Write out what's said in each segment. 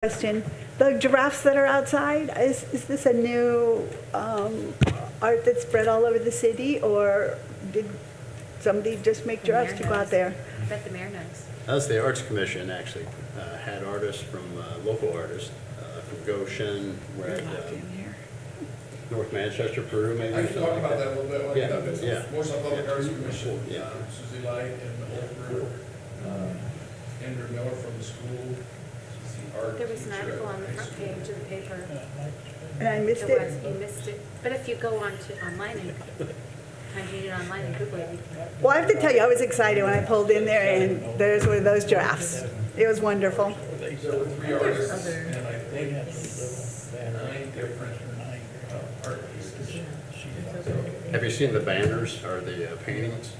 Question. The giraffes that are outside, is this a new art that's spread all over the city, or did somebody just make giraffes to go out there? I bet the mayor knows. That was the Arts Commission, actually, had artists from, local artists, from Goshen, we're at North Manchester, Peru, maybe. I can talk about that a little bit. Yeah. Warsaw Public Arts Commission, Yeah. Susie Light and Old Peru, Andrew Miller from the school. She's the art There was an teacher article at on the high front school. page of the paper. And I missed There it? was, you missed it. But if you go on to online and read it online and Google it, you can. Well, I have to tell you, I was excited when I pulled in there and there's one of those giraffes. It was wonderful. There were 3 artists, and I think 9 different art pieces. Have you seen the banners or the paintings?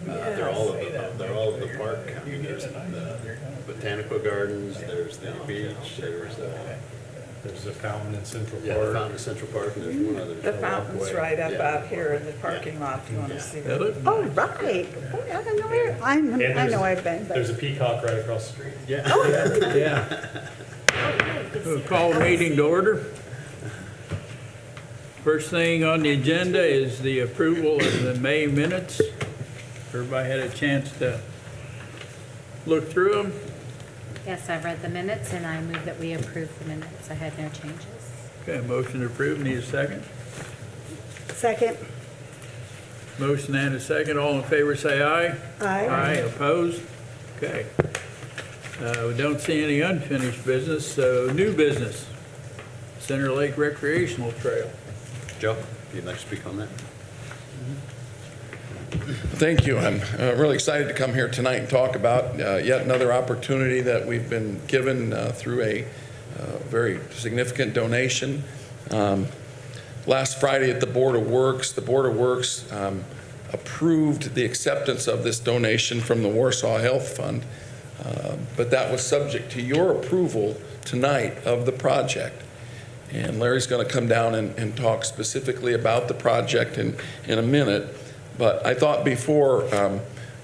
They're all of the park. I mean, there's the botanical gardens, there's the beach, There's a fountain in Central the Park. fountain in Central Park, and there's one other. The fountain's right up out here in the parking lot, if you want to see that. Oh, right. Boy, I don't know where, I know I've been, There's a but peacock right across the street. Yeah. Yeah, Oh, good. we'll call the meeting to order. First thing on the agenda is the approval of the May minutes. Everybody had a chance to look through them. Yes, I've read the minutes and I move that we approve the minutes. I had no changes. Okay, motion approved, need a second. second, Motion and a second, all in favor say aye. aye. Opposed? Okay. We don't see any unfinished business, so new business. Center Lake Recreational Trail. Joe, if you'd like to speak on that? Thank you. I'm really excited to come here tonight and talk about yet another opportunity that we've been given through a very significant donation. Last Friday at the Board of Works, approved the acceptance of this donation from the Warsaw Health Fund, but that was subject to your approval tonight of the project. And Larry's going to come down and talk specifically about the project in a minute. But I thought before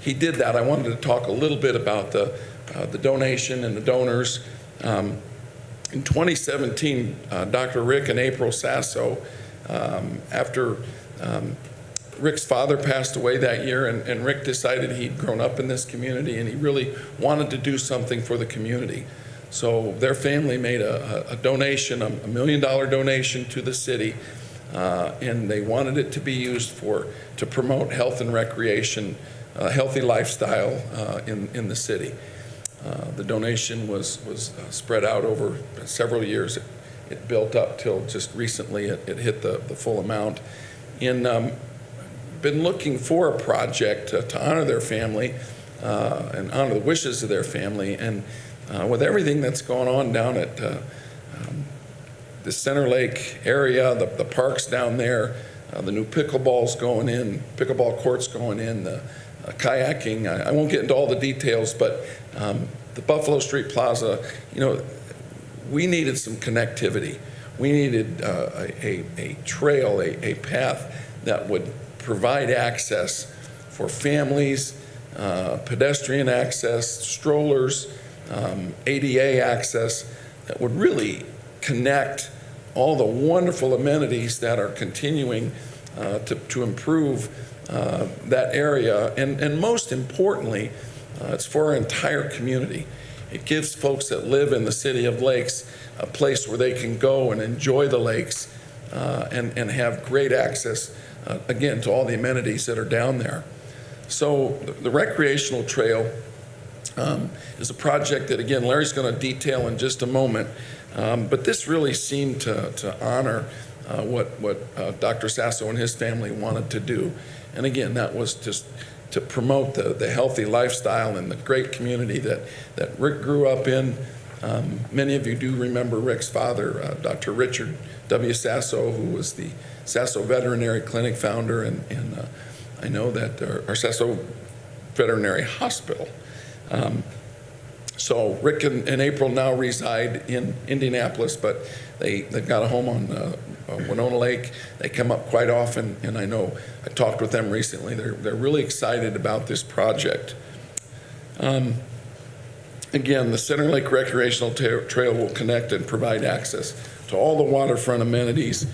he did that, I wanted to talk a little bit about the donation and the donors. In 2017, Dr. Rick and April Sasso, after Rick's father passed away that year, and Rick decided he'd grown up in this community and he really wanted to do something for the community. So their family made a donation, a $1 million donation to the city, and they wanted it to be used to promote health and recreation, healthy lifestyle in the city. The donation was spread out over several years. It built up till just recently it hit the full amount. And been looking for a project to honor their family and honor the wishes of their family. And with everything that's going on down at the Center Lake area, the parks down there, the new pickleball courts going in, the kayaking. I won't get into all the details, but the Buffalo Street Plaza, we needed some connectivity. We needed a trail, a path that would provide access for families, pedestrian access, strollers, ADA access, that would really connect all the wonderful amenities that are continuing to improve that area. And most importantly, it's for our entire community. It gives folks that live in the city of Lakes a place where they can go and enjoy the lakes and have great access, again, to all the amenities that are down there. So the Recreational Trail is a project that, again, Larry's going to detail in just a moment. But this really seemed to honor what Dr. Sasso and his family wanted to do. And again, that was just to promote the healthy lifestyle and the great community that Rick grew up in. Many of you do remember Rick's father, Dr. Richard W. Sasso, who was the Sasso Veterinary Clinic founder, and I know that our Sasso Veterinary Hospital. So Rick and April now reside in Indianapolis, but they've got a home on Winona Lake. They come up quite often, and I know I talked with them recently. They're really excited about this project. Again, the Center Lake Recreational Trail will connect and provide access to all the waterfront amenities,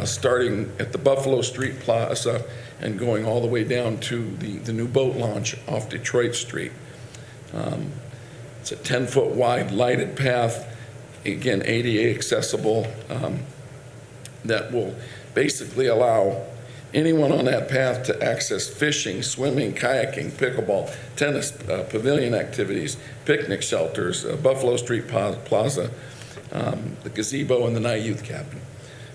starting at the Buffalo Street Plaza and going all the way down to the new boat launch off Detroit Street. It's a 10-foot wide lighted path, again, ADA accessible, that will basically allow anyone on that path to access fishing, swimming, kayaking, pickleball, tennis, pavilion activities, picnic shelters, Buffalo Street Plaza, the gazebo, and the night youth cabin.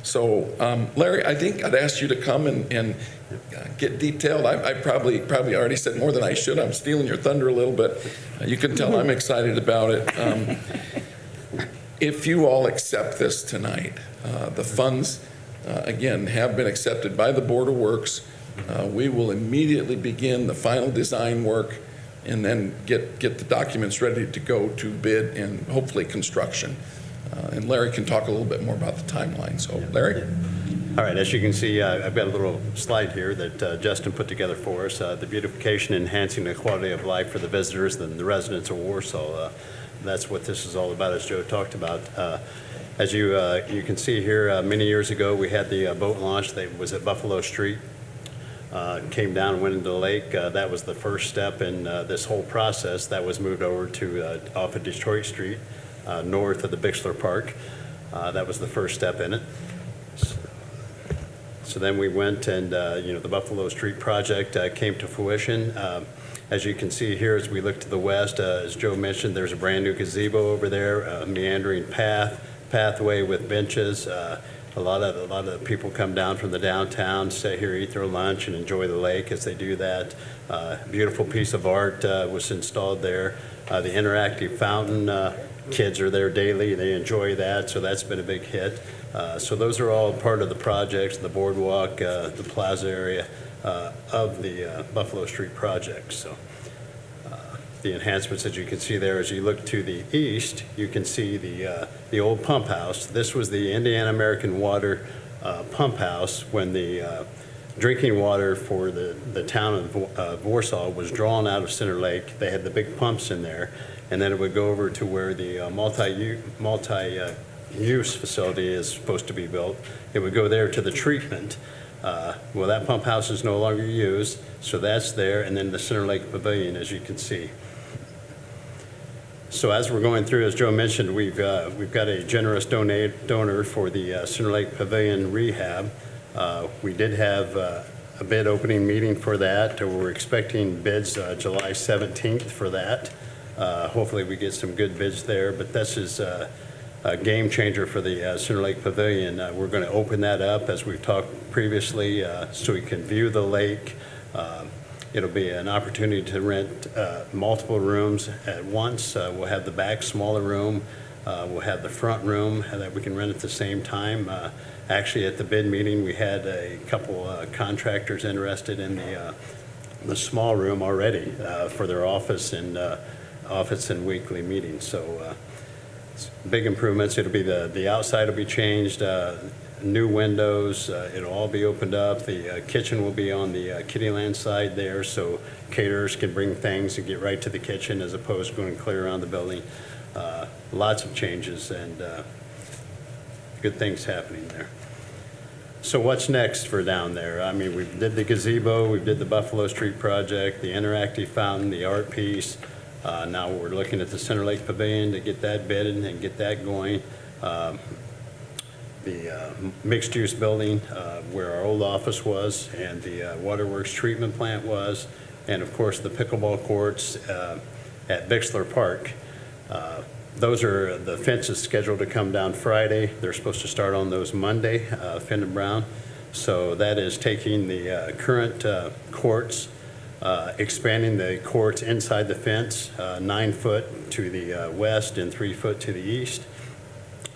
So, Larry, I think I'd ask you to come and get detailed. I probably already said more than I should. I'm stealing your thunder a little bit. You can tell I'm excited about it. If you all accept this tonight, the funds, again, have been accepted by the Board of Works. We will immediately begin the final design work and then get the documents ready to go to bid and hopefully construction. And Larry can talk a little bit more about the timeline. So, Larry? All right, as you can see, I've got a little slide here that Justin put together for us. The beautification, enhancing the quality of life for the visitors and the residents of Warsaw. That's what this is all about, as Joe talked about. As you can see here, many years ago, we had the boat launch that was at Buffalo Street. Came down and went into the lake. That was the first step in this whole process. That was moved over to off of Detroit Street, north of the Bixler Park. That was the first step in it. So then we went and, the Buffalo Street project came to fruition. As you can see here, as we look to the west, as Joe mentioned, there's a brand new gazebo over there, a meandering pathway with benches. A lot of people come down from the downtown, stay here, eat their lunch, and enjoy the lake as they do that. Beautiful piece of art was installed there. The interactive fountain, kids are there daily. They enjoy that, so that's been a big hit. So those are all part of the projects, the boardwalk, the plaza area of the Buffalo Street project. So the enhancements that you can see there, as you look to the east, you can see the old pump house. This was the Indiana American Water pump house when the drinking water for the town of Warsaw was drawn out of Center Lake. They had the big pumps in there, and then it would go over to where the multi-use facility is supposed to be built. It would go there to the treatment. Well, that pump house is no longer used, so that's there, and then the Center Lake Pavilion, as you can see. So as we're going through, as Joe mentioned, we've got a generous donor for the Center Lake Pavilion Rehab. We did have a bid opening meeting for that. We're expecting bids July 17th for that. Hopefully we get some good bids there, but this is a game changer for the Center Lake Pavilion. We're going to open that up, as we've talked previously, so we can view the lake. It'll be an opportunity to rent multiple rooms at once. We'll have the back smaller room. We'll have the front room that we can rent at the same time. Actually, at the bid meeting, we had a couple contractors interested in the small room already for their office and weekly meetings. So big improvements. It'll be the outside will be changed. New windows, it'll all be opened up. The kitchen will be on the Kittyland side there, so caterers can bring things and get right to the kitchen as opposed to going clear around the building. Lots of changes and good things happening there. So what's next for down there? I mean, we did the gazebo, we did the Buffalo Street project, the interactive fountain, the art piece. Now we're looking at the Center Lake Pavilion to get that bidded and get that going. The mixed-use building where our old office was and the waterworks treatment plant was, and of course the pickleball courts at Bixler Park. Those are, the fence is scheduled to come down Friday. They're supposed to start on those Monday, Finn and Brown. So that is taking the current courts, expanding the courts inside the fence, 9 foot to the west and 3 foot to the east.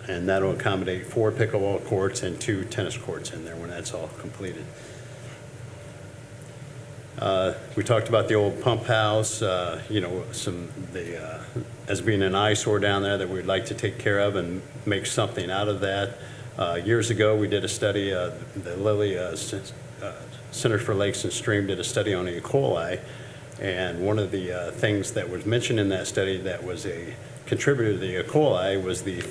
And that'll accommodate 4 pickleball courts and 2 tennis courts in there when that's all completed. We talked about the old pump house, as being an eyesore down there that we'd like to take care of and make something out of that. Years ago, we did a study, the Lilly Center for Lakes and Stream did a study on E. coli, And one of the things that was mentioned in that study that was a contributor to the E. coli was the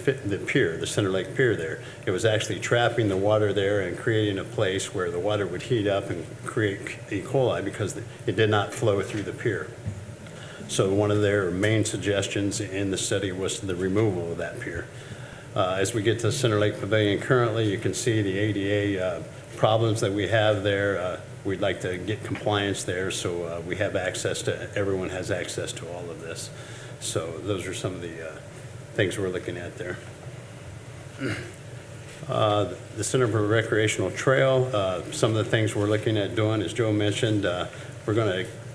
pier, the Center Lake Pier there. It was actually trapping the water there and creating a place where the water would heat up and create E. coli because it did not flow through the pier. So one of their main suggestions in the study was the removal of that pier. As we get to Center Lake Pavilion currently, you can see the ADA problems that we have there. We'd like to get compliance there so we have access to, everyone has access to all of this. So those are some of the things we're looking at there. The Center for Recreational Trail, some of the things we're looking at doing, as Joe mentioned,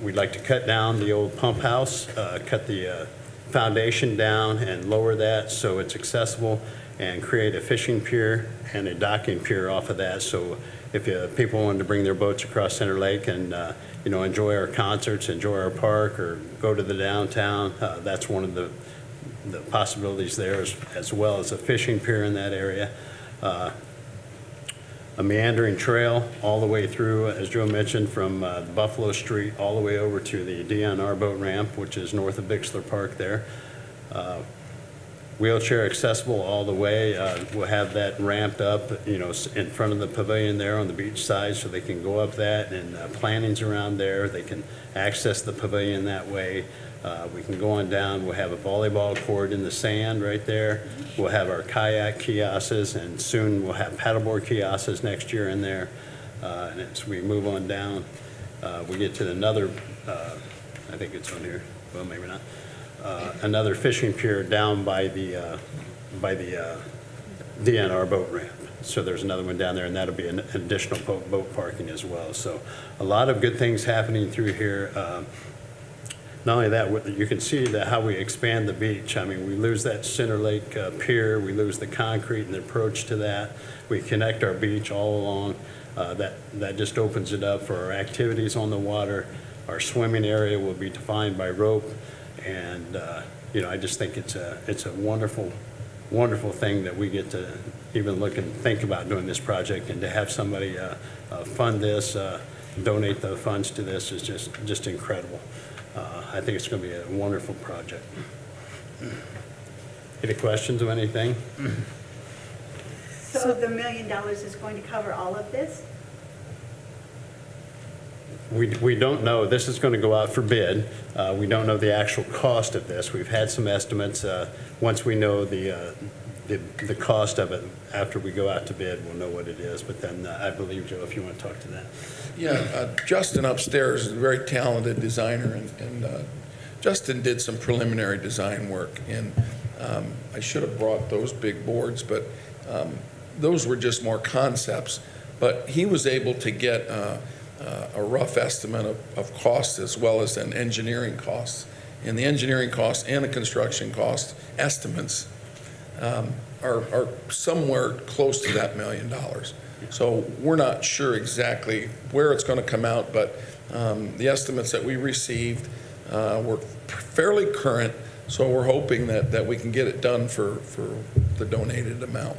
we'd like to cut down the old pump house, cut the foundation down and lower that so it's accessible, and create a fishing pier and a docking pier off of that. So if people wanted to bring their boats across Center Lake and enjoy our concerts, enjoy our park, or go to the downtown, that's one of the possibilities there, as well as a fishing pier in that area. A meandering trail all the way through, as Joe mentioned, from Buffalo Street all the way over to the DNR boat ramp, which is north of Bixler Park there. Wheelchair accessible all the way. We'll have that ramped up, in front of the pavilion there on the beach side, so they can go up that, and plantings around there. They can access the pavilion that way. We can go on down. We'll have a volleyball court in the sand right there. We'll have our kayak kiosks, and soon we'll have paddleboard kiosks next year in there. And as we move on down, we get to another, I think it's on here, well, maybe not. Another fishing pier down by the DNR boat ramp. So there's another one down there, and that'll be an additional boat parking as well. So a lot of good things happening through here. Not only that, you can see how we expand the beach. I mean, we lose that Center Lake pier, we lose the concrete and the approach to that. We connect our beach all along. That just opens it up for our activities on the water. Our swimming area will be defined by rope. And, I just think it's a wonderful, wonderful thing that we get to even look and think about doing this project, and to have somebody fund this, donate the funds to this is just incredible. I think it's going to be a wonderful project. Any questions of anything? So the $1 million is going to cover all of this? We don't know. This is going to go out for bid. We don't know the actual cost of this. We've had some estimates. Once we know the cost of it, after we go out to bid, we'll know what it is. But then I believe, Joe, if you want to talk to that. Yeah, Justin upstairs is a very talented designer, and Justin did some preliminary design work. And I should have brought those big boards, but those were just more concepts. But he was able to get a rough estimate of costs as well as an engineering costs. And the engineering costs and the construction cost estimates are somewhere close to that $1 million. So we're not sure exactly where it's going to come out, but the estimates that we received were fairly current, so we're hoping that we can get it done for the donated amount.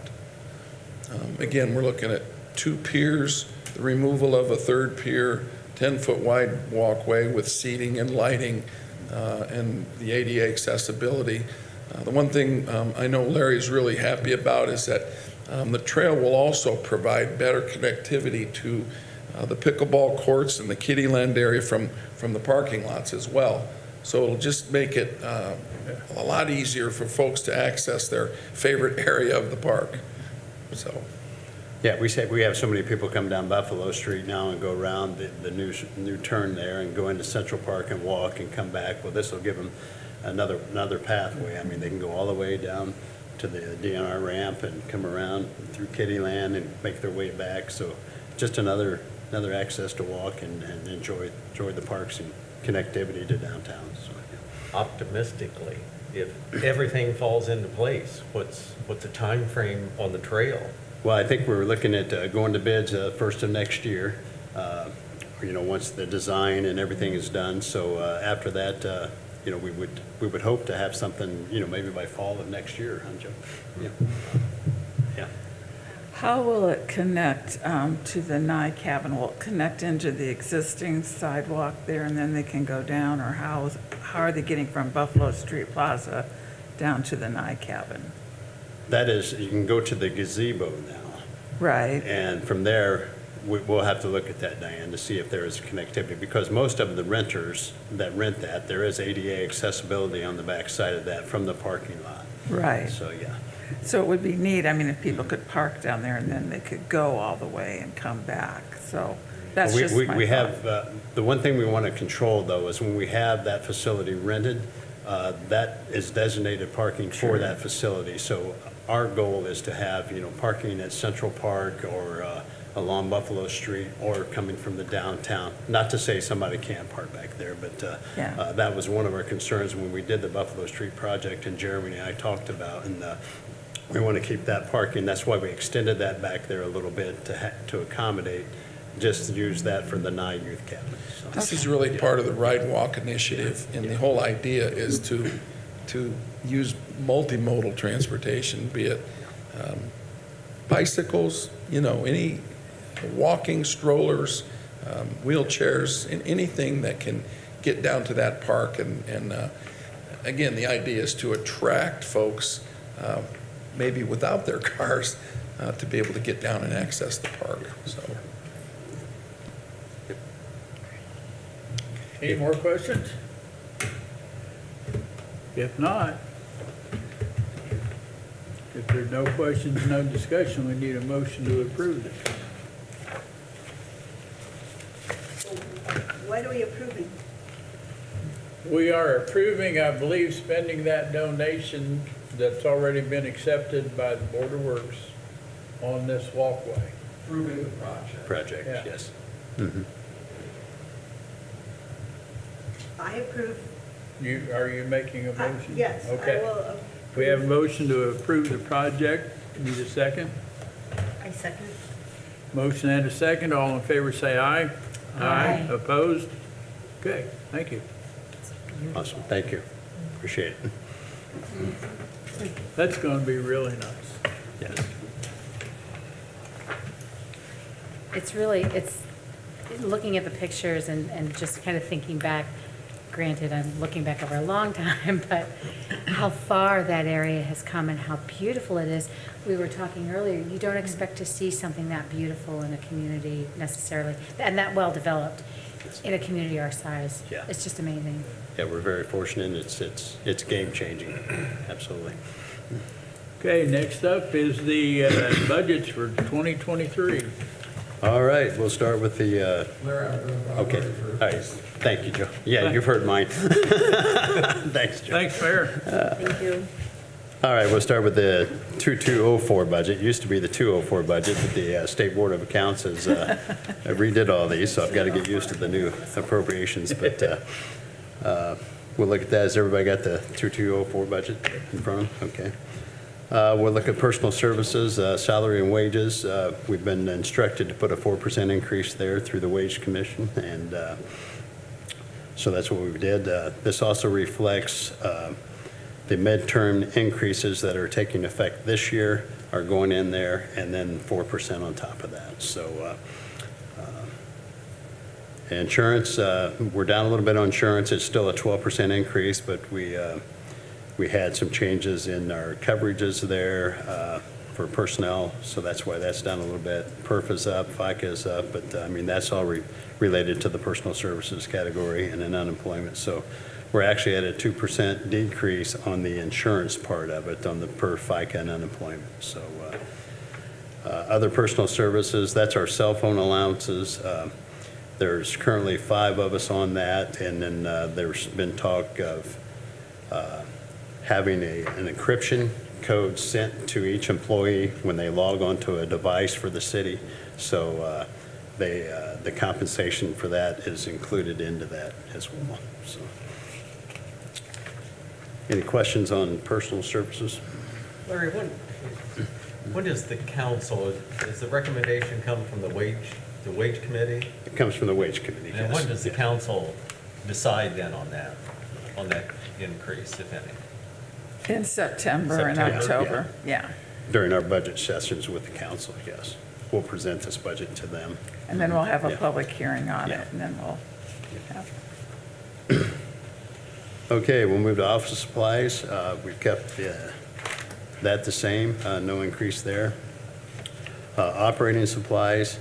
Again, we're looking at 2 piers, the removal of a 3rd pier, 10-foot wide walkway with seating and lighting, and the ADA accessibility. The one thing I know Larry's really happy about is that the trail will also provide better connectivity to the pickleball courts and the kiddieland area from the parking lots as well. So it'll just make it a lot easier for folks to access their favorite area of the park. So. Yeah, we have so many people come down Buffalo Street now and go around the new turn there and go into Central Park and walk and come back. Well, this will give them another pathway. I mean, they can go all the way down to the DNR ramp and come around through Kiddieland and make their way back. So just another access to walk and enjoy the parks and connectivity to downtown. So, yeah. Optimistically, if everything falls into place, what's the time frame on the trail? Well, I think we're looking at going to bids first of next year, once the design and everything is done. So after that, we would hope to have something, maybe by fall of next year, huh, Joe? Yeah. Yeah. How will it connect to the Nye cabin? Will it connect into the existing sidewalk there and then they can go down? Or how are they getting from Buffalo Street Plaza down to the Nye cabin? That is, you can go to the gazebo now, Right, and from there, we'll have to look at that, Diane, to see if there is connectivity, because most of the renters that rent that, there is ADA accessibility on the back side of that from the parking lot. right. So, yeah. So it would be neat, I mean, if people could park down there and then they could go all the way and come back. So that's We- just we- my We thought. have, the one thing we want to control, though, is when we have that facility rented, that is designated parking for that facility. So our goal is to have, parking at Central Park or along Buffalo Street or coming from the downtown. Not to say somebody can't park back there, but Yeah. that was one of our concerns when we did the Buffalo Street project in Germany I talked about. And we want to keep that parking. That's why we extended that back there a little bit to accommodate, just to use that for the Nye Youth Cabin. So. This is really part of the Ride and Walk initiative, and the whole idea is to use multimodal transportation, be it bicycles, any walking strollers, wheelchairs, and anything that can get down to that park. And again, the idea is to attract folks, maybe without their cars, to be able to get down and access the park, so. Any more questions? If not, if there's no questions, no discussion, we need a motion to approve it. What are we approving? We are approving, I believe, spending that donation that's already been accepted by the Board of Works on this walkway. Approving the project. Project, Yeah. yes. I approve. Are you making a motion? Yes, I Okay. will. We have a motion to approve the project. Need a second? I second. Motion and a second. All in favor, say aye. Aye. Opposed? Okay, thank you. Awesome, thank you. Appreciate it. That's going to be really nice. Yes. It's looking at the pictures and just kind of thinking back, granted, I'm looking back over a long time, but how far that area has come and how beautiful it is. We were talking earlier, you don't expect to see something that beautiful in a community necessarily, and that well-developed in a community our size. Yeah. It's just amazing. Yeah, we're very fortunate. It's game-changing, absolutely. Okay, next up is the budgets for 2023. All right, we'll start with the, okay, all right, thank you, Joe. Yeah, you've heard mine. Thanks, Joe. Thanks, Mayor. Thank you. All right, we'll start with the 2204 budget. It used to be the 204 budget, but the State Board of Accounts has redid all these, so I've got to get used to the new appropriations. But we'll look at that. Has everybody got the 2204 budget in front of them? Okay. We'll look at personal services, salary and wages. We've been instructed to put a 4% increase there through the Wage Commission, and so that's what we did. This also reflects the midterm increases that are taking effect this year are going in there, and then 4% on top of that. So insurance, we're down a little bit on insurance. It's still a 12% increase, but we had some changes in our coverages there for personnel, so that's why that's down a little bit. PERF is up, FICA is up, but I mean, that's all related to the personal services category and then unemployment. So we're actually at a 2% decrease on the insurance part of it, on the PERF, FICA, and unemployment. So other personal services, that's our cell phone allowances. There's currently 5 of us on that, and then there's been talk of having an encryption code sent to each employee when they log onto a device for the city. So the compensation for that is included into that as well. So, any questions on personal services? Larry, when does the council, does the recommendation come from the wage committee? It comes from the Wage Committee. And when yes. does the council decide then on that increase, if any? In September and September, October, yeah. during our budget sessions with the council, yes. We'll present this budget to them. And then we'll have a Yeah. public hearing on Yeah. it, and then we'll have. Okay, we'll move to office supplies. We've kept that the same, no increase there. Operating supplies,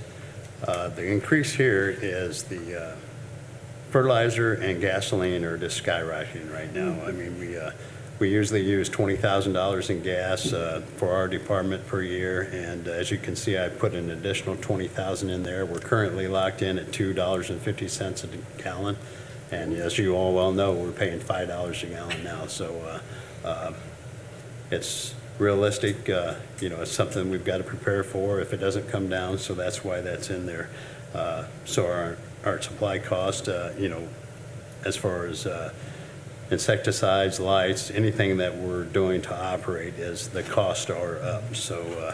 the increase here is the fertilizer and gasoline are just skyrocketing right now. I mean, we usually use $20,000 in gas for our department per year, and as you can see, I put an additional $20,000 in there. We're currently locked in at $2.50 a gallon, and as you all well know, we're paying $5 a gallon now, so it's realistic, it's something we've got to prepare for if it doesn't come down, so that's why that's in there. So our supply cost, as far as insecticides, lights, anything that we're doing to operate is the costs are up. So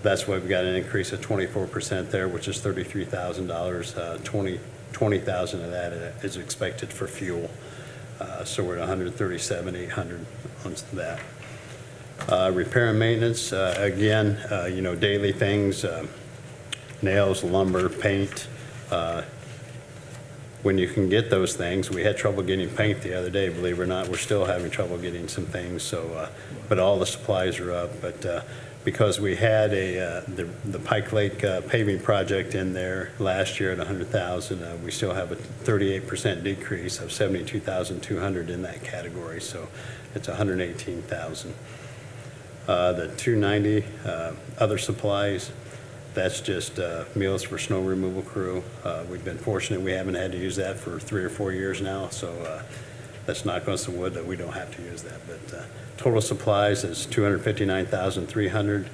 that's why we've got an increase of 24% there, which is $33,000. $20,000 of that is expected for fuel. So we're at $137,800 on that. Repair and maintenance, again, daily things, nails, lumber, paint. When you can get those things, we had trouble getting paint the other day, believe it or not. We're still having trouble getting some things, so, but all the supplies are up. But because we had the Pike Lake paving project in there last year at $100,000, we still have a 38% decrease of $72,200 in that category, so it's $118,000. The $290 other supplies, that's just meals for snow removal crew. We've been fortunate we haven't had to use that for 3 or 4 years now, so let's knock on some wood that we don't have to use that. But total supplies is $259,300.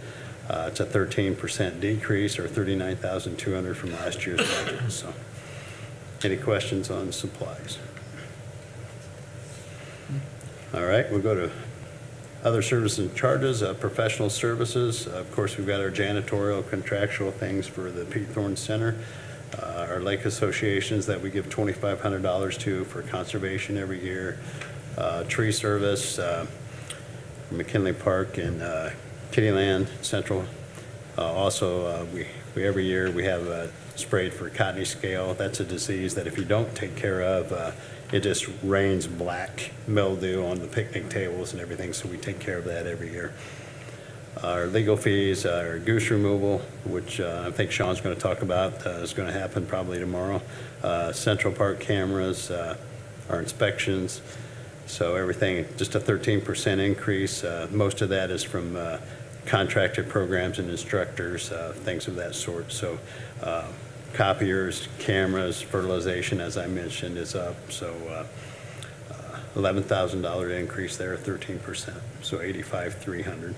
It's a 13% decrease, or $39,200 from last year's budget. So, any questions on supplies? All right, we'll go to other services and charges, professional services. Of course, we've got our janitorial contractual things for the Pete Thorne Center, our lake associations that we give $2,500 to for conservation every year, tree service, McKinley Park and Kittyland Central. Also, we every year we have sprayed for cottony scale. That's a disease that if you don't take care of, it just rains black mildew on the picnic tables and everything, so we take care of that every year. Our legal fees, our goose removal, which I think Sean's going to talk about, is going to happen probably tomorrow. Central Park cameras, our inspections. So everything, just a 13% increase. Most of that is from contracted programs and instructors, things of that sort. So copiers, cameras, fertilization, as I mentioned, is up. So $11,000 increase there, 13%. So $85,300.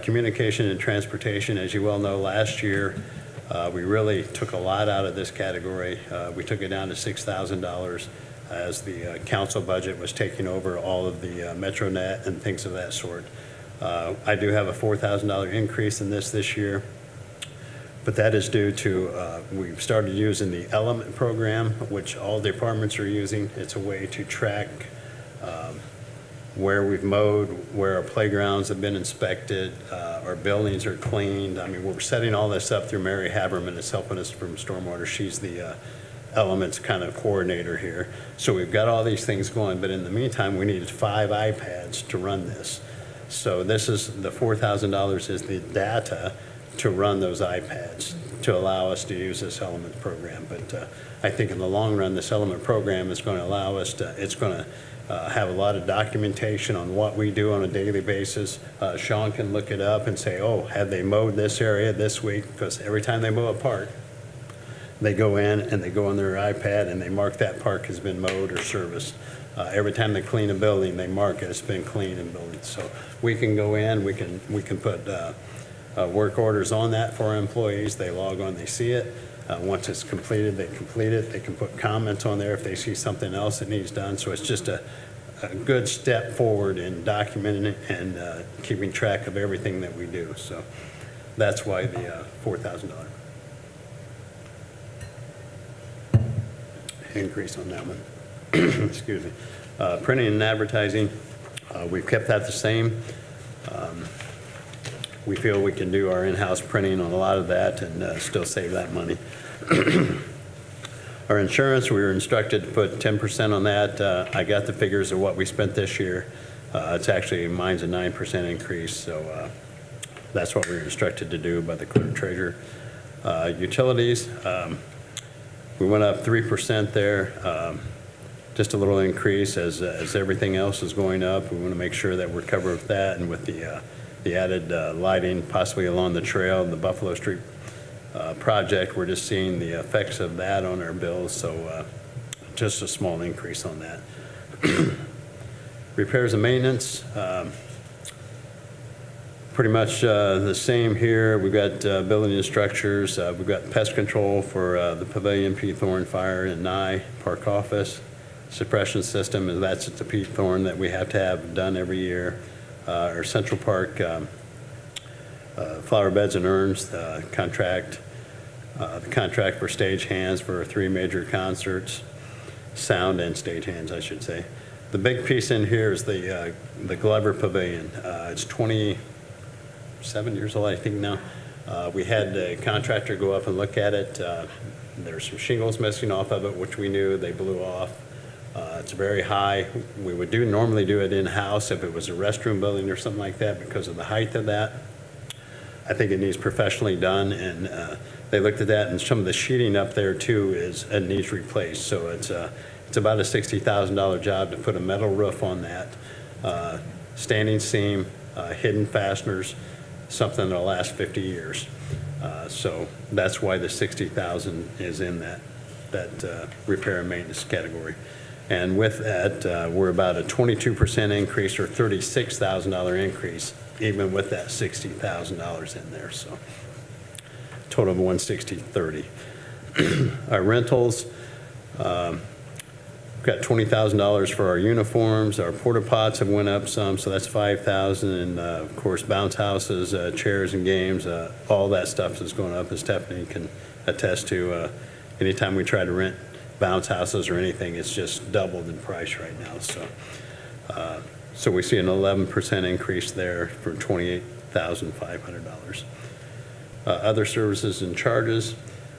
Communication and transportation, as you well know, last year we really took a lot out of this category. We took it down to $6,000 as the council budget was taking over all of the MetroNet and things of that sort. I do have a $4,000 increase in this year, but that is due to we've started using the Element program, which all departments are using. It's a way to track where we've mowed, where our playgrounds have been inspected, our buildings are cleaned. I mean, we're setting all this up through Mary Haberman is helping us from Stormwater. She's the Elements kind of coordinator here. So we've got all these things going, but in the meantime, we needed 5 iPads to run this. So this is the $4,000 is the data to run those iPads to allow us to use this Element program. But I think in the long run, this Element program is going to allow us to, it's going to have a lot of documentation on what we do on a daily basis. Sean can look it up and say, oh, have they mowed this area this week? Because every time they mow a park, they go in and they go on their iPad and they mark that park has been mowed or serviced. Every time they clean a building, they mark it, it's been cleaned and built. So we can go in, we can put work orders on that for our employees. They log on, they see it. Once it's completed, they complete it. They can put comments on there if they see something else that needs done. So it's just a good step forward in documenting it and keeping track of everything that we do. So that's why the $4,000 increase on that one. Excuse me. Printing and advertising, we've kept that the same. we feel we can do our in-house printing on a lot of that and still save that money. Our insurance, we were instructed to put 10% on that. I got the figures of what we spent this year. It's actually, mine's a 9% increase, so that's what we were instructed to do by the clerk treasurer. Utilities, we went up 3% there. Just a little increase as everything else is going up. We want to make sure that we're covered with that, and with the added lighting possibly along the trail, the Buffalo Street project, we're just seeing the effects of that on our bills, so just a small increase on that. Repairs and maintenance, pretty much the same here. We've got building and structures. We've got pest control for the Pavilion, Pete Thorne Fire, and Nye Park Office. Suppression system, and that's at the Pete Thorne that we have to have done every year. Our Central Park flower beds and urns contract, the contract for stage hands for 3 major concerts, sound and stage hands, I should say. The big piece in here is the Glover Pavilion. It's 27 years old, I think now. We had a contractor go up and look at it. There's some shingles missing off of it, which we knew. They blew off. It's very high. We would normally do it in-house if it was a restroom building or something like that because of the height of that. I think it needs professionally done, and they looked at that, and some of the sheeting up there too needs replaced. So it's about a $60,000 job to put a metal roof on that, standing seam, hidden fasteners, something that'll last 50 years. So that's why the $60,000 is in that repair and maintenance category. And with that, we're about a 22% increase or $36,000 increase, even with that $60,000 in there. So total of $160,30. Our rentals, we've got $20,000 for our uniforms. Our porta pots have went up some, so that's $5,000. And of course, bounce houses, chairs and games, all that stuff is going up, as Stephanie can attest to. Anytime we try to rent bounce houses or anything, it's just doubled in price right now. So we see an 11% increase there for $28,500. Other services and charges,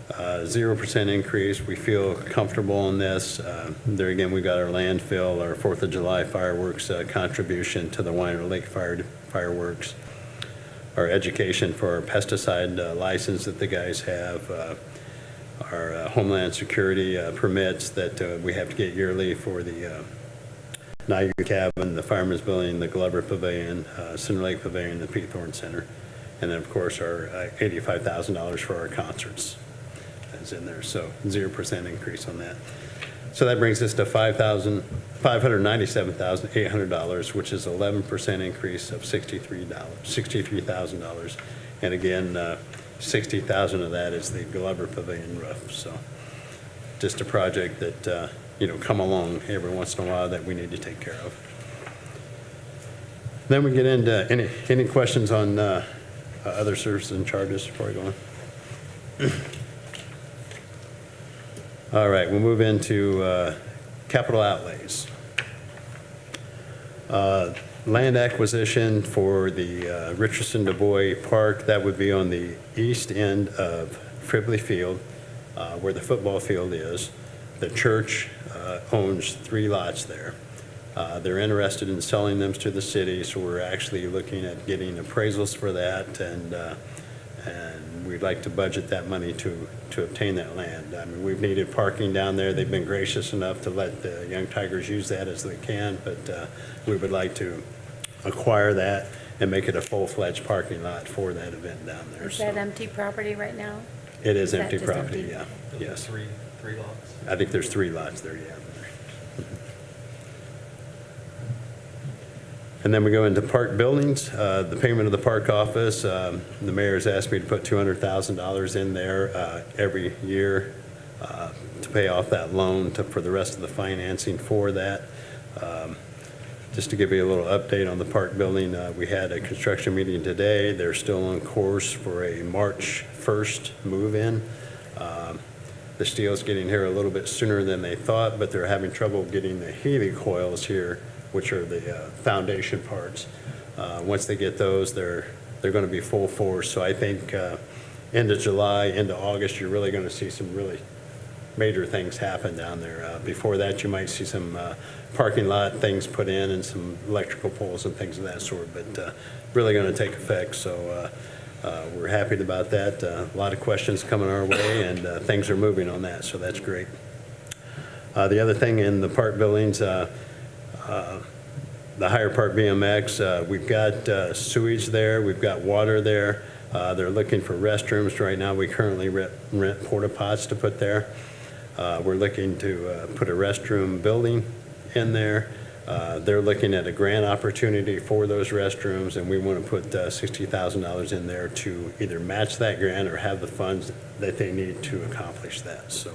0% increase. We feel comfortable on this. There again, we got our landfill, our 4th of July fireworks contribution to the Weiner Lake fireworks, our education for our pesticide license that the guys have, our Homeland Security permits that we have to get yearly for the Niagara Cabin, the Fireman's Building, the Glover Pavilion, Cinder Lake Pavilion, the Pete Thorne Center, and then of course our $85,000 for our concerts that's in there. So 0% increase on that. So that brings us to $597,800, which is 11% increase of $63,000. And again, $60,000 of that is the Glover Pavilion roof. So just a project that, come along every once in a while that we need to take care of. Then we get into any questions on other services and charges before I go on? All right, we'll move into capital outlays. Land acquisition for the Richardson Dubois Park, that would be on the east end of Fribley Field, where the football field is. The church owns 3 lots there. They're interested in selling them to the city, so we're actually looking at getting appraisals for that, and we'd like to budget that money to obtain that land. I mean, we've needed parking down there. They've been gracious enough to let the Young Tigers use that as they can, but we would like to acquire that and make it a full-fledged parking lot for that event down there. Is that empty property right now? It is that empty just property, empty? yeah, yes. Three lots? I think there's 3 lots there, yeah. And then we go into park buildings, the payment of the park office. The mayor's asked me to put $200,000 in there every year to pay off that loan for the rest of the financing for that. Just to give you a little update on the park building, we had a construction meeting today. They're still on course for a March 1st move-in. The steel's getting here a little bit sooner than they thought, but they're having trouble getting the Healy coils here, which are the foundation parts. Once they get those, they're they're going to be full force. So I think end of July, into August, you're really going to see some really major things happen down there. Before that, you might see some parking lot things put in and some electrical poles and things of that sort, but really going to take effect. So we're happy about that. A lot of questions coming our way, and things are moving on that, so that's great. The other thing in the park buildings, the higher part BMX, we've got sewage there, we've got water there. They're looking for restrooms. Right now, we currently rent porta pots to put there. We're looking to put a restroom building in there. They're looking at a grant opportunity for those restrooms, and we want to put $60,000 in there to either match that grant or have the funds that they need to accomplish that. So,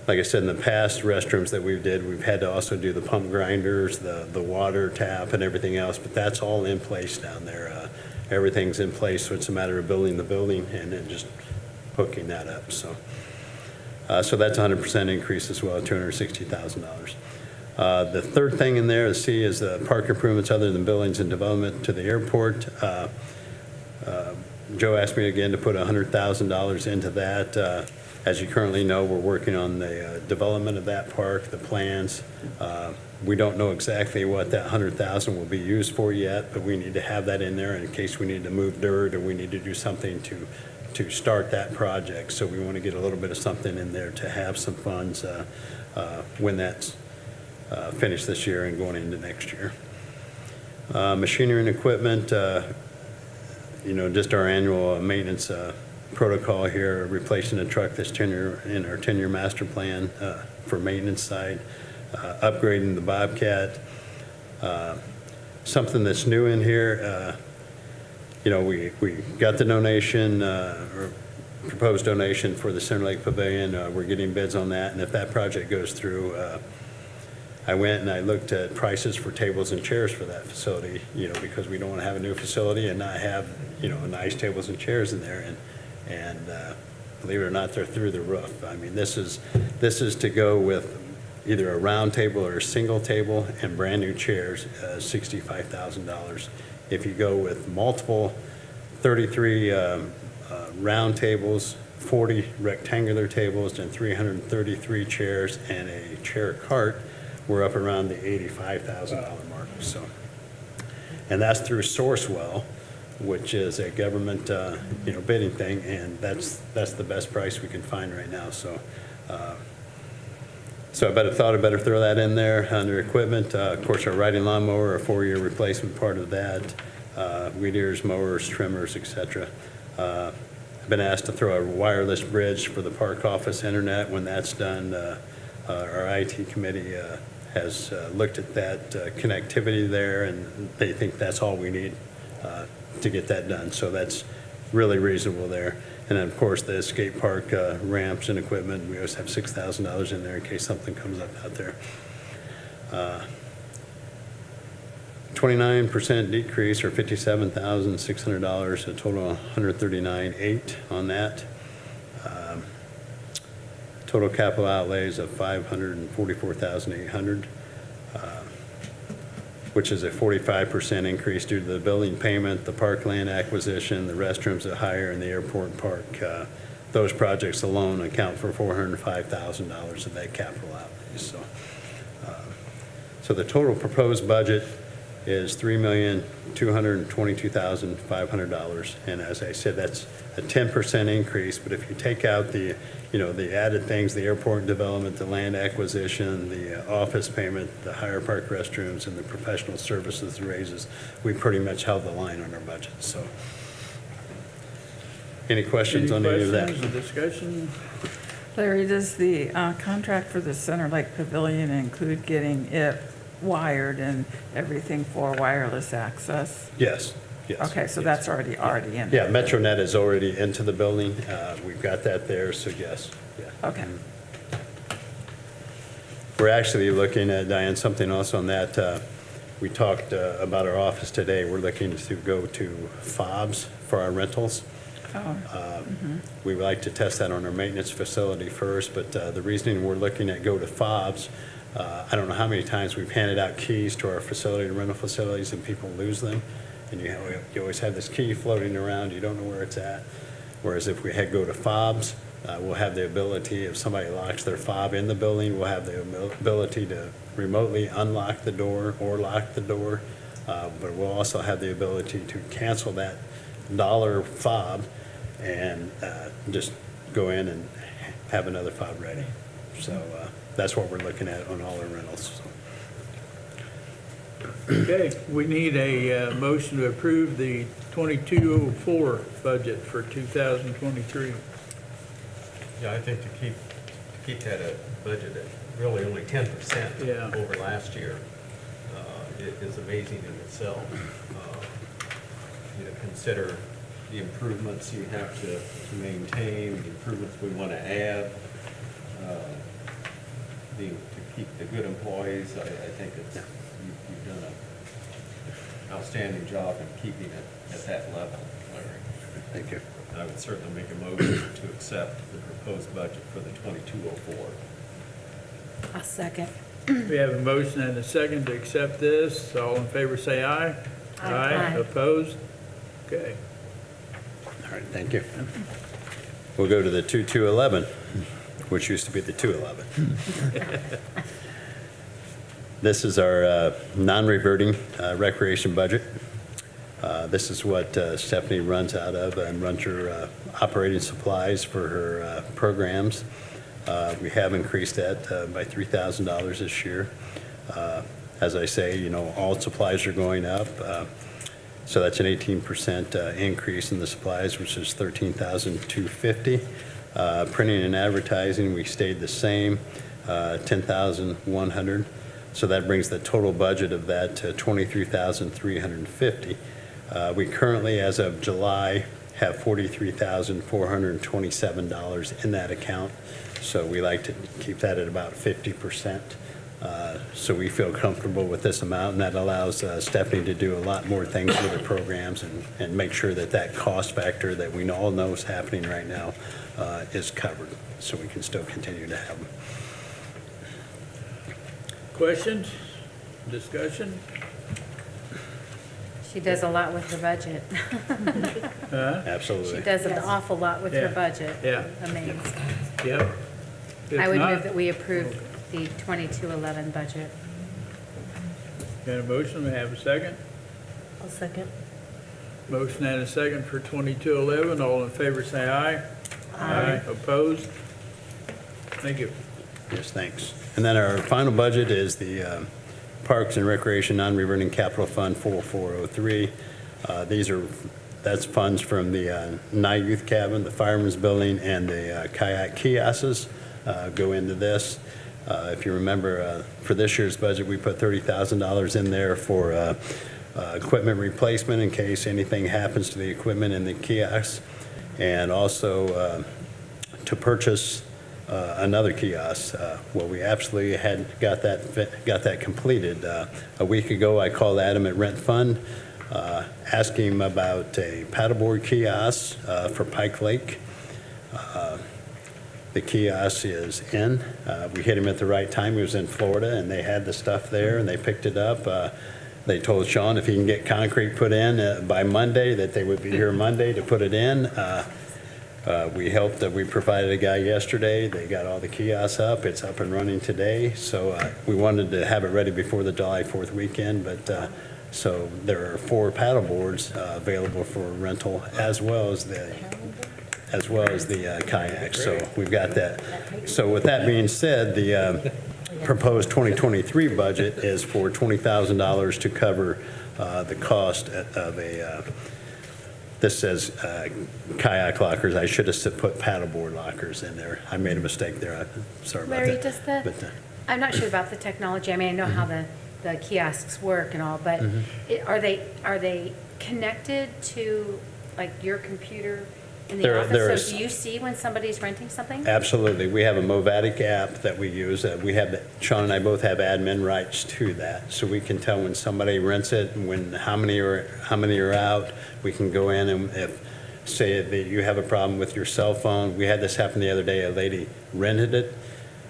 like I said, in the past restrooms that we've had to also do the pump grinders, the water tap, and everything else, but that's all in place down there. Everything's in place, so it's a matter of building the building and then just hooking that up. So that's a 100% increase as well, $260,000. The third thing in there to see is the park improvements other than buildings and development to the airport. Joe asked me again to put $100,000 into that. As you currently know, we're working on the development of that park, the plans. We don't know exactly what that $100,000 will be used for yet, but we need to have that in there in case we need to move dirt or we need to do something to start that project. So we want to get a little bit of something in there to have some funds when that's finished this year and going into next year. Machinery and equipment, just our annual maintenance protocol here, replacing a truck that's in our 10-year master plan for maintenance side, upgrading the Bobcat. Something that's new in here, we got the donation or proposed donation for the Center Lake Pavilion. We're getting bids on that, and if that project goes through, I went and I looked at prices for tables and chairs for that facility, because we don't want to have a new facility and not have, nice tables and chairs in there. And believe it or not, they're through the roof. I mean, this is to go with either a round table or a single table and brand new chairs, $65,000. If you go with multiple 33 round tables, 40 rectangular tables, and 333 chairs and a chair cart, we're up around the $85,000 mark. So, and that's through Sourcewell, which is a government, bidding thing, and that's the best price we can find right now. So, I better throw that in there under equipment. Of course, our riding lawnmower, a 4-year replacement part of that, weed eaters, mowers, trimmers, etc. I've been asked to throw a wireless bridge for the park office internet. When that's done, our IT committee has looked at that connectivity there, and they think that's all we need to get that done. So that's really reasonable there. And then, of course, the skate park ramps and equipment, we always have $6,000 in there in case something comes up out there. 29% decrease, or $57,600, a total of $139,800 on that. Total capital outlays of $544,800. Which is a 45% increase due to the building payment, the parkland acquisition, the restrooms at Higher, and the airport park. Those projects alone account for $405,000 of that capital outlay. So the total proposed budget is $3,222,500, and as I said, that's a 10% increase. But if you take out the added things, the airport development, the land acquisition, the office payment, the Higher Park restrooms, and the professional services raises, we pretty much held the line on our budget. So, any questions on any of that? Any questions or discussion? Larry, does the contract for the Center Lake Pavilion include getting it wired and everything for wireless access? Yes. Okay, so yes. that's already in Yeah, there. MetroNet is already into the building. We've got that there, so yes. Yeah. Okay. We're actually looking at, Diane, something else on that. We talked about our office today. We're looking to go to fobs for our rentals. We would like to test that on our maintenance facility first, but the reasoning we're looking at go to fobs, I don't know how many times we've handed out keys to our rental facilities, and people lose them. and you always have this key floating around, you don't know where it's at. Whereas if we go to fobs, we'll have the ability, if somebody locks their fob in the building, we'll have the ability to remotely unlock the door or lock the door. But we'll also have the ability to cancel that dollar fob and just go in and have another fob ready. So that's what we're looking at on all our rentals. So. Okay, we need a motion to approve the 2204 budget for 2023. Yeah, I think to keep that budget at really only 10% Yeah. over last year is amazing in itself. Consider the improvements you have to maintain, the improvements we want to add, to keep the good employees. I think you've done an outstanding job in keeping it at that level, Larry. Thank you. I would certainly make a motion to accept the proposed budget for the 2204. A second. We have a motion and a second to accept this. All in favor say aye. Aye. Opposed? Okay. All right, thank you. We'll go to the 2211, which used to be the 211. This is our non-reverting recreation budget. This is what Stephanie runs out of and runs her operating supplies for her programs. We have increased that by $3,000 this year. As I say, all supplies are going up. So that's an 18% increase in the supplies, which is $13,250. Printing and advertising, we stayed the same, $10,100. So that brings the total budget of that to $23,350. We currently, as of July, have $43,427 in that account. So we like to keep that at about 50%. So we feel comfortable with this amount, and that allows Stephanie to do a lot more things with her programs and make sure that that cost factor that we all know is happening right now is covered, so we can still continue to have them. Questions? Discussion? She does a lot with her budget. Absolutely. She does an awful lot with her Yeah. budget. Yeah. Amazing. Yep. If I would not, move that we approve the 2211 budget. Got a motion, we have a second? I'll second. Motion and a second for 2211. All in favor say aye. Aye. Opposed? Thank you. Yes, thanks. And then our final budget is the Parks and Recreation Non-Reverting Capital Fund 4403. That's funds from the night youth cabin, the fireman's building, and the kayak kiosks go into this. If you remember, for this year's budget, we put $30,000 in there for equipment replacement in case anything happens to the equipment in the kiosks, and also to purchase another kiosk. Well, we absolutely had got that completed. A week ago, I called Adam at Rent Fund, asked him about a paddleboard kiosk for Pike Lake. The kiosk is in. We hit him at the right time. He was in Florida, and they had the stuff there, and they picked it up. They told Sean if he can get concrete put in by Monday, that they would be here Monday to put it in. We helped. We provided a guy yesterday. They got all the kiosks up. It's up and running today. So we wanted to have it ready before the July 4th weekend, but so there are 4 paddleboards available for rental, as well as the kayak. So we've got that. So with that being said, the proposed 2023 budget is for $20,000 to cover the cost of a, this says kayak lockers. I should have put paddleboard lockers in there. I made a mistake there. I'm sorry about Larry, that. does the, But, I'm not sure about the technology. I mean, I know how the kiosks work and all, but are they connected to like your computer in the There office? is- So do you see when somebody's renting something? Absolutely. We have a Movatic app that we use. Sean and I both have admin rights to that. So we can tell when somebody rents it, and how many are out. We can go in and say that you have a problem with your cell phone. We had this happen the other day. A lady rented it,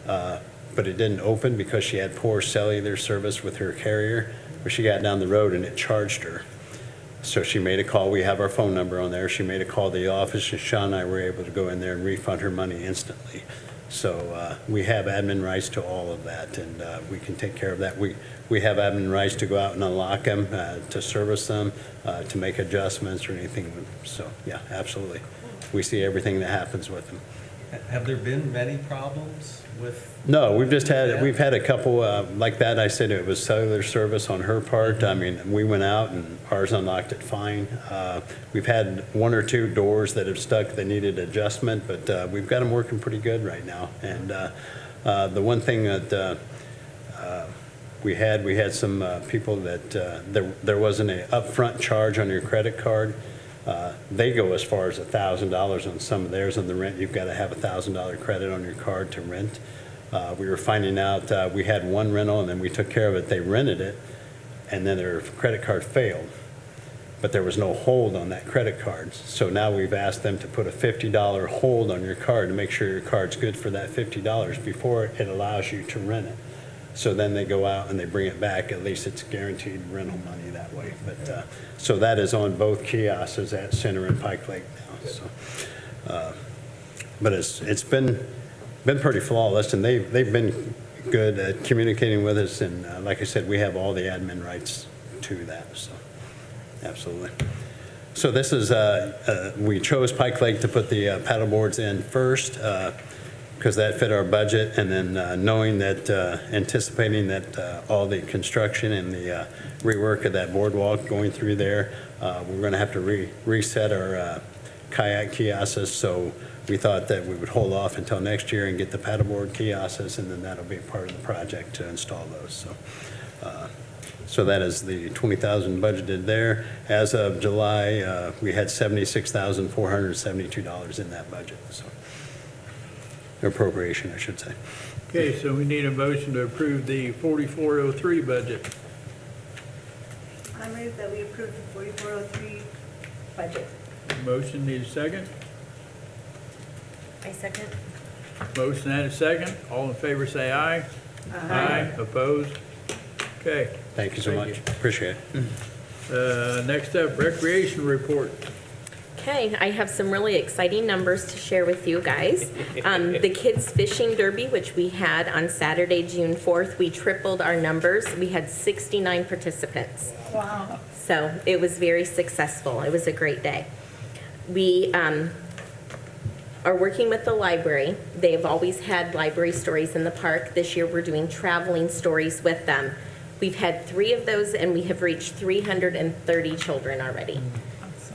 but it didn't open because she had poor cellular service with her carrier. But she got down the road and it charged her. So she made a call. We have our phone number on there. She made a call to the office, and Sean and I were able to go in there and refund her money instantly. So we have admin rights to all of that, and we can take care of that. We have admin rights to go out and unlock them, to service them, to make adjustments or anything. So, yeah, absolutely. We see everything that happens with them. Have there been many problems with? No, we've had a couple like that. I said it was cellular service on her part. I mean, we went out and ours unlocked it fine. We've had one or two doors that have stuck that needed adjustment, but we've got them working pretty good right now. And the one thing that we had some people that there wasn't an upfront charge on your credit card. They go as far as $1,000 on some of theirs. On the rent, you've got to have $1,000 credit on your card to rent. We were finding out we had one rental and then we took care of it. They rented it and then their credit card failed, but there was no hold on that credit card. So now we've asked them to put a $50 hold on your card to make sure your card's good for that $50 before it allows you to rent it. So then they go out and they bring it back. At least it's guaranteed rental money that way. But so that is on both kiosks at Center and Pike Lake now. So, but it's been pretty flawless, and they've been good at communicating with us. And like I said, we have all the admin rights to that. So absolutely. So this is we chose Pike Lake to put the paddleboards in first. Because that fit our budget, and then knowing that, anticipating that all the construction and the rework of that boardwalk going through there, we're going to have to reset our kayak kiosks. So we thought that we would hold off until next year and get the paddleboard kiosks, and then that'll be part of the project to install those. So that is the $20,000 budgeted there. As of July, we had $76,472 in that budget. So. Appropriation, I should say. Okay, so we need a motion to approve the 4403 budget. I move that we approve the 4403 budget. Motion needs a second. I second. Motion and a second. All in favor say aye. Aye. Opposed? Okay. Thank you so much. Appreciate it. Next up, recreation report. Okay, I have some really exciting numbers to share with you guys. The Kids Fishing Derby, which we had on Saturday, June 4th, we tripled our numbers. We had 69 participants. Wow. So it was very successful. It was a great day. We are working with the library. They've always had library stories in the park. This year we're doing traveling stories with them. We've had 3 of those and we have reached 330 children already.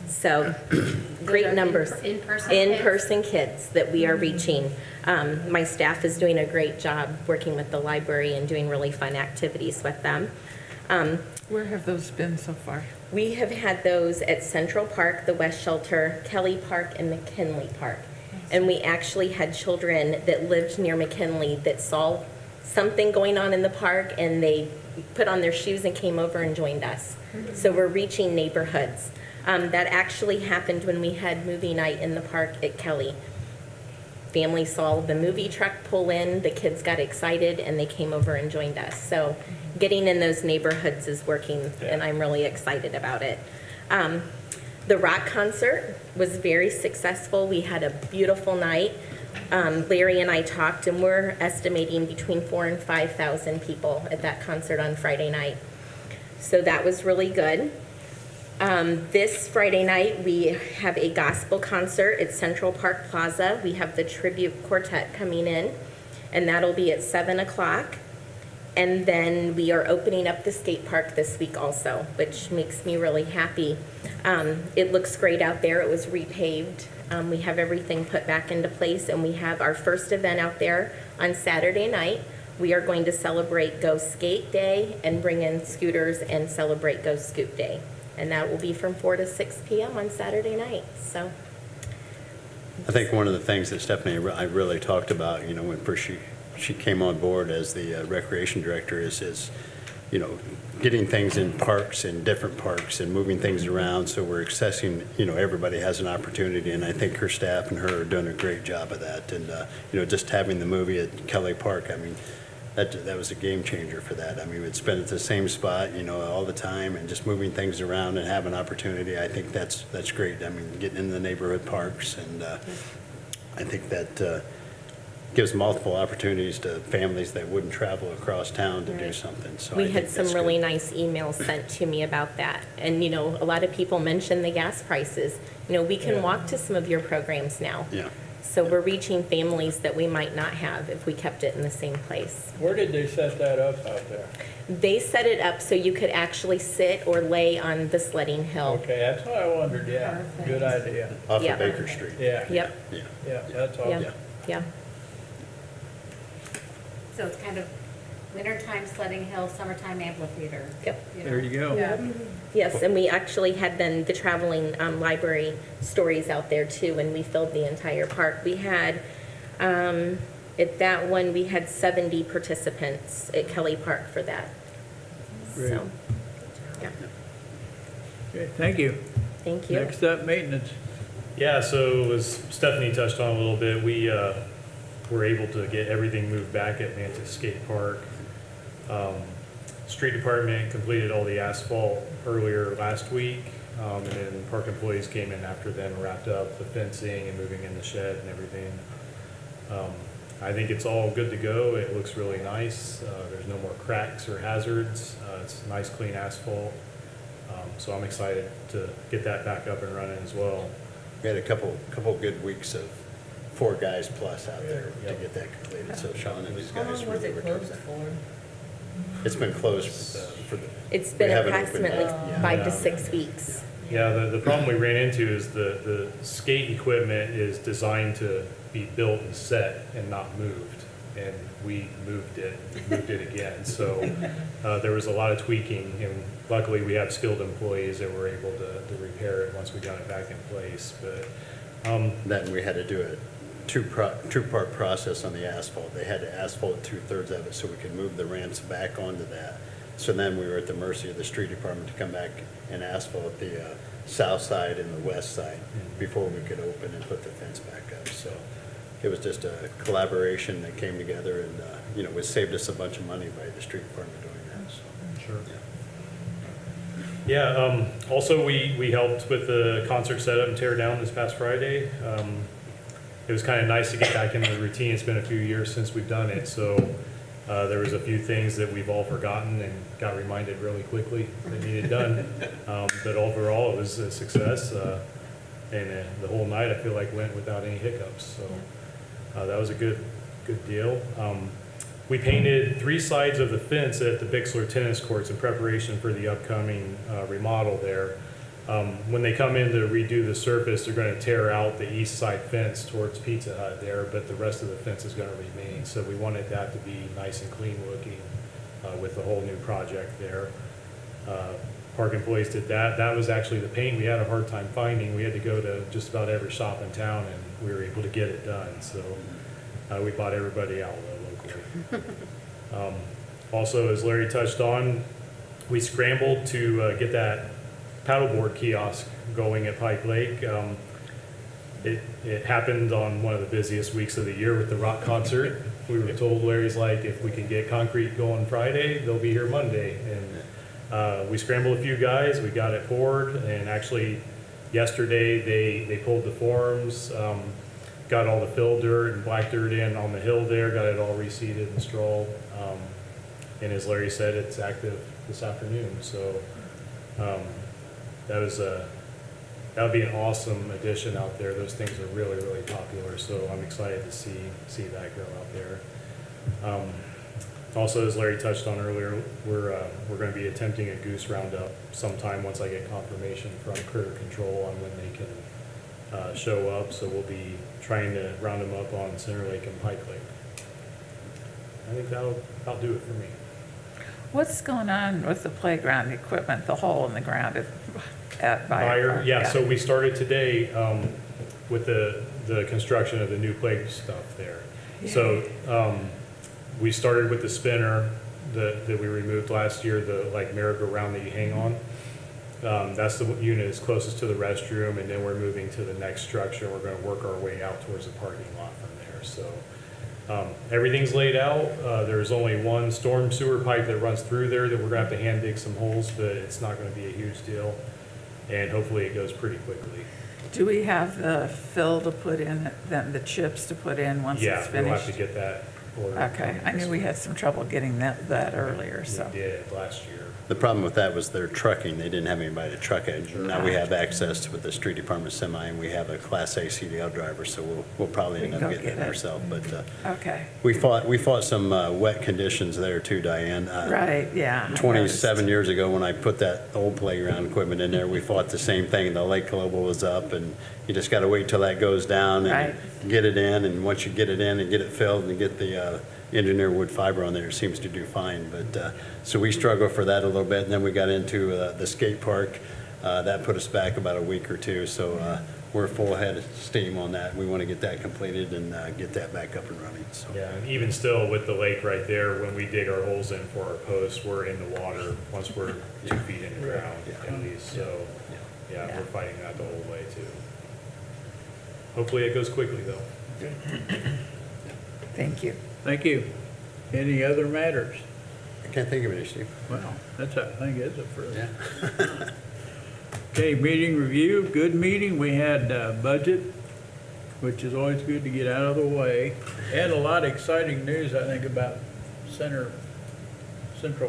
So great numbers. In-person kids that we are reaching. My staff is doing a great job working with the library and doing really fun activities with them. Where have those been so far? We have had those at Central Park, the West Shelter, Kelly Park, and McKinley Park. And we actually had children that lived near McKinley that saw something going on in the park and they put on their shoes and came over and joined us. So we're reaching neighborhoods. That actually happened when we had movie night in the park at Kelly. Family saw the movie truck pull in, the kids got excited, and they came over and joined us. So getting in those neighborhoods is working, and I'm really excited about it. The rock concert was very successful. We had a beautiful night. Larry and I talked, and we're estimating between 4,000 and 5,000 people at that concert on Friday night. So that was really good. This Friday night, we have a gospel concert at Central Park Plaza. We have the Tribute Quartet coming in, and that'll be at 7 o'clock. And then we are opening up the skate park this week also, which makes me really happy. It looks great out there. It was repaved. We have everything put back into place, and we have our first event out there on Saturday night. We are going to celebrate Go Skate Day and bring in scooters and celebrate Go Scoot Day. And that will be from 4 to 6 p.m. on Saturday night. So I think one of the things that Stephanie I really talked about, when first she came on board as the recreation director is, getting things in parks and different parks and moving things around so we're accessing, everybody has an opportunity. And I think her staff and her are doing a great job of that. And, just having the movie at Kelly Park, I mean, that was a game changer for that. I mean, it's been at the same spot, all the time, and just moving things around and having opportunity. I think that's great. I mean, getting in the neighborhood parks, and I think that gives multiple opportunities to families that wouldn't travel across town to do something. So I We think had some that's really good. nice emails sent to me about that. And, a lot of people mention the gas prices. We can walk to some of your programs now. Yeah. So we're reaching families that we might not have if we kept it in the same place. Where did they set that up out there? They set it up so you could actually sit or lay on the sledding hill. Okay, that's what I wondered, yeah, good idea. Off Yeah. of Baker Street. Yeah. Yep, Yeah. Yeah, that's all. yeah, yeah. So it's kind of wintertime sledding hill, summertime amphitheater. Yep. There you go. Yeah. Yes, and we actually had then the traveling library stories out there too, and we filled the entire park. We had, at that one, we had 70 participants at Kelly Park for that. Great. So, yeah, Okay, thank you. thank you. Next up, maintenance. Yeah, so as Stephanie touched on a little bit, we were able to get everything moved back at Mantis Skate Park. Street department completed all the asphalt earlier last week, and then park employees came in after them, wrapped up the fencing and moving in the shed and everything. I think it's all good to go. It looks really nice. There's no more cracks or hazards. It's nice, clean asphalt. So I'm excited to get that back up and running as well. We had a couple good weeks of 4 guys plus out there to Yep. get that completed. So Sean and these How guys long was really it worked on closed that. for? It's been closed for the. It's we been haven't opened approximately yet. 5 to Yeah. 6 weeks. Yeah, the problem we ran into is the skate equipment is designed to be built and set and not moved. And we moved it again. So there was a lot of tweaking, and luckily we have skilled employees that were able to repair it once we got it back in place. But Then we had to do a two-part process on the asphalt. They had to asphalt 2/3 of it so we could move the ramps back onto that. So then we were at the mercy of the street department to come back and asphalt the south side and the west side before we could open and put the fence back up. So it was just a collaboration that came together, and it saved us a bunch of money by the street department doing that. So, sure. yeah. Yeah, also we helped with the concert setup and tear down this past Friday. It was kind of nice to get back into the routine. It's been a few years since we've done it, so there was a few things that we've all forgotten and got reminded really quickly that needed done. But overall, it was a success, and the whole night I feel like went without any hiccups. So that was a good deal. We painted 3 sides of the fence at the Bixler tennis courts in preparation for the upcoming remodel there. When they come in to redo the surface, they're going to tear out the east side fence towards Pizza Hut there, but the rest of the fence is going to remain. So we wanted that to be nice and clean looking with the whole new project there. Park employees did that. That was actually the paint we had a hard time finding. We had to go to just about every shop in town, and we were able to get it done. So we bought everybody out locally. Also, as Larry touched on, we scrambled to get that paddleboard kiosk going at Pike Lake. It happened on one of the busiest weeks of the year with the rock concert. We were told, Larry's like, if we can get concrete going Friday, they'll be here Monday. And we scrambled a few guys, we got it poured, and actually yesterday they pulled the forms, got all the fill dirt and black dirt in on the hill there, got it all reseeded and strawed. And as Larry said, it's active this afternoon. So that would be an awesome addition out there. Those things are really, really popular. So I'm excited to see that grow out there. Also, as Larry touched on earlier, we're going to be attempting a Goose Round Up sometime once I get confirmation from Critter Control on when they can show up. So we'll be trying to round them up on Center Lake and Pike Lake. I think that'll do it for me. What's going on with the playground equipment, the hole in the ground at Bayer? Yeah, so we started today with the construction of the new play stuff there. So we started with the spinner that we removed last year, the like merry-go-round that you hang on. That's the unit that's closest to the restroom, and then we're moving to the next structure. We're going to work our way out towards the parking lot from there. So Everything's laid out. There's only one storm sewer pipe that runs through there that we're gonna have to hand dig some holes, but it's not gonna be a huge deal. And hopefully it goes pretty quickly. Do we have the fill to put in, then the chips to put in once it's Yeah, we'll have finished? to get that ordered. Okay, I knew we had some trouble getting that earlier, so. We did last year. The problem with that was their trucking. They didn't have anybody to truck it. Now we have access with the street department semi, and we have a Class A CDL driver, so we'll probably We end can up go getting get it it. ourselves. But Okay, we fought some wet conditions there too, Diane. right, yeah. I 27 noticed. years ago, when I put that old playground equipment in there, we fought the same thing. The lake level was up, and you just got to wait till that goes down and Right. get it in. And once you get it in and get it filled and get the engineered wood fiber on there, it seems to do fine. But so we struggled for that a little bit, and then we got into the skate park. That put us back about a week or two. So we're full head of steam on that. We want to get that completed and get that back up and running. So. Yeah, and even still with the lake right there, when we dig our holes in for our posts, we're in the water once we're 2 feet in the ground at least. So, yeah, we're fighting that the whole way too. Hopefully it goes quickly though. Thank you. Thank you. Any other matters? I can't think of any, Steve. Well, I think it's a first. Yeah. Okay, meeting review, good meeting. We had budget, which is always good to get out of the way. And a lot of exciting news, I think, about Central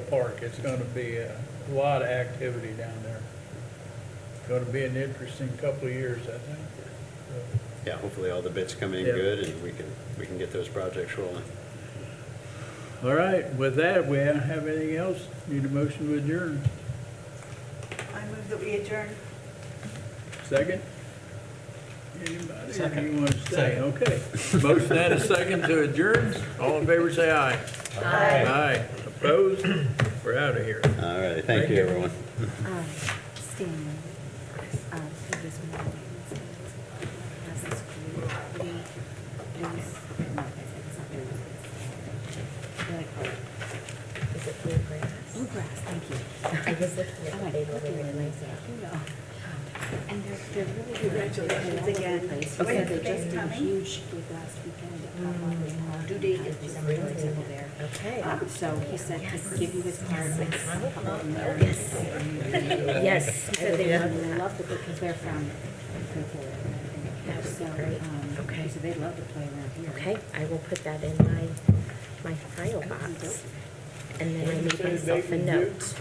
Park. It's going to be a lot of activity down there. Going to be an interesting couple of years, I think. Yeah, hopefully all the bits come in Yeah. good and we can get those projects rolling. All right, with that, we don't have anything else. Need a motion to adjourn. I move that we adjourn. Second? Anybody? You want to stay? Okay. Motion and a second to adjourn. All in favor, say aye. Aye. Aye. Opposed? We're out of here. All right, thank you, everyone. Stanley, do this one. Has this green, please. No, it's not green. What do I call it? Is it bluegrass? Bluegrass, thank you. I was looking at the table, really nice. You know. And they're really good. Congratulations again. Okay, When's they the just baby did a coming? huge big last weekend at Paddleboard. Due date is December 27th there. Okay. So he said to give you his card and a couple of them there. Yes. He said they love it because they're from Concord. That would be So, great. he Okay. said they'd love to play around here. Okay, I will put that in my file box. And then I made myself a note.